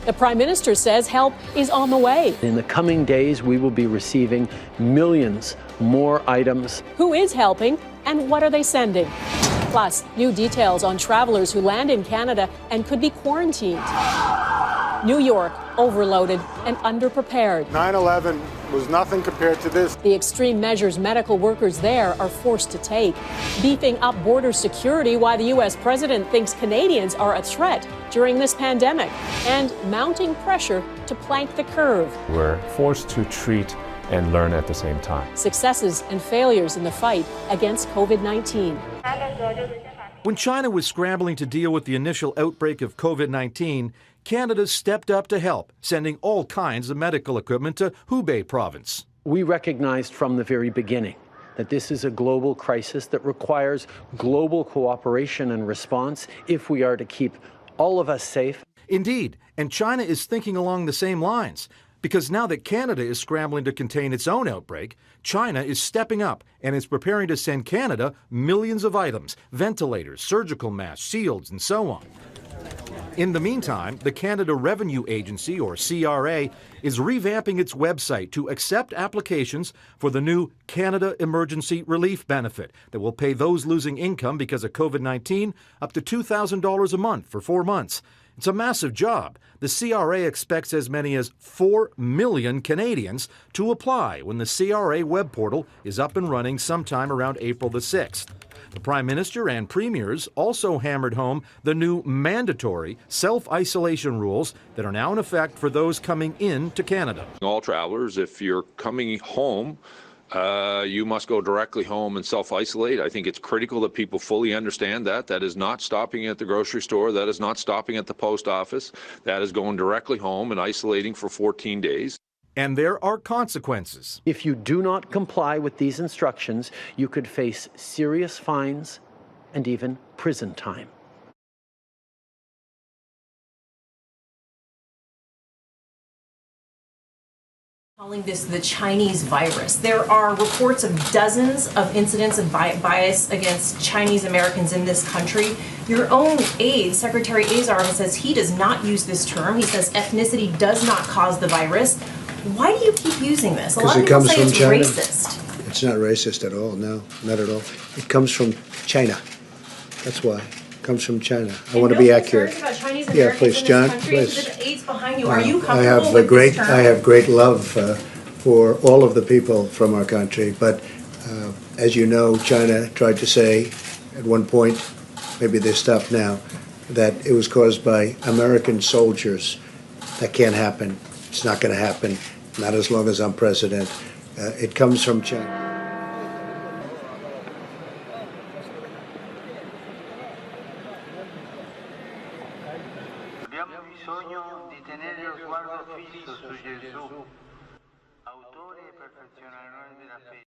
The Prime Minister says help is on the way. In the coming days, we will be receiving millions more items. Who is helping and what are they sending? Plus, new details on travelers who land in Canada and could be quarantined. New York, overloaded and underprepared. 9/11 was nothing compared to this. The extreme measures medical workers there are forced to take. Beefing up border security while the U.S. president thinks Canadians are a threat during this pandemic. And mounting pressure to plank the curve. We're forced to treat and learn at the same time. Successes and failures in the fight against COVID-19. When China was scrambling to deal with the initial outbreak of COVID-19, Canada stepped up to help, sending all kinds of medical equipment to Hubei province. We recognized from the very beginning that this is a global crisis that requires global cooperation and response if we are to keep all of us safe. Indeed, and China is thinking along the same lines. Because now that Canada is scrambling to contain its own outbreak, China is stepping up and is preparing to send Canada millions of items, ventilators, surgical masks, shields, and so on. In the meantime, the Canada Revenue Agency, or CRA, is revamping its website to accept applications for the new Canada Emergency Relief Benefit that will pay those losing income because of COVID-19 up to $2,000 a month for 4 months. It's a massive job. The CRA expects as many as 4 million Canadians to apply when the CRA web portal is up and running sometime around April the 6th. The Prime Minister and Premiers also hammered home the new mandatory self-isolation rules that are now in effect for those coming in to Canada. All travelers, if you're coming home, you must go directly home and self-isolate. I think it's critical that people fully understand that. That is not stopping at the grocery store. That is not stopping at the post office. That is going directly home and isolating for 14 days. And there are consequences. If you do not comply with these instructions, you could face serious fines and even prison time. Calling this the Chinese virus. There are reports of dozens of incidents of bias against Chinese Americans in this country. Your own aide, Secretary Azar, says he does not use this term. He says ethnicity does not cause the virus. Why do you keep using this? A lot of people say it's racist. It's not racist at all, no, not at all. It comes from China. That's why. It comes from China. I want to be accurate. About Chinese yeah, please, John, please. The aides behind you. Are you comfortable with this term? I have great love for all of the people from our country, but as you know, China tried to say at one point, maybe they stopped now, that it was caused by American soldiers. That can't happen. It's not going to happen, not as long as I'm president. It comes from China. Abbiamo bisogno di tenere lo sguardo fisso su Gesù, autore e perfezionatore della fede.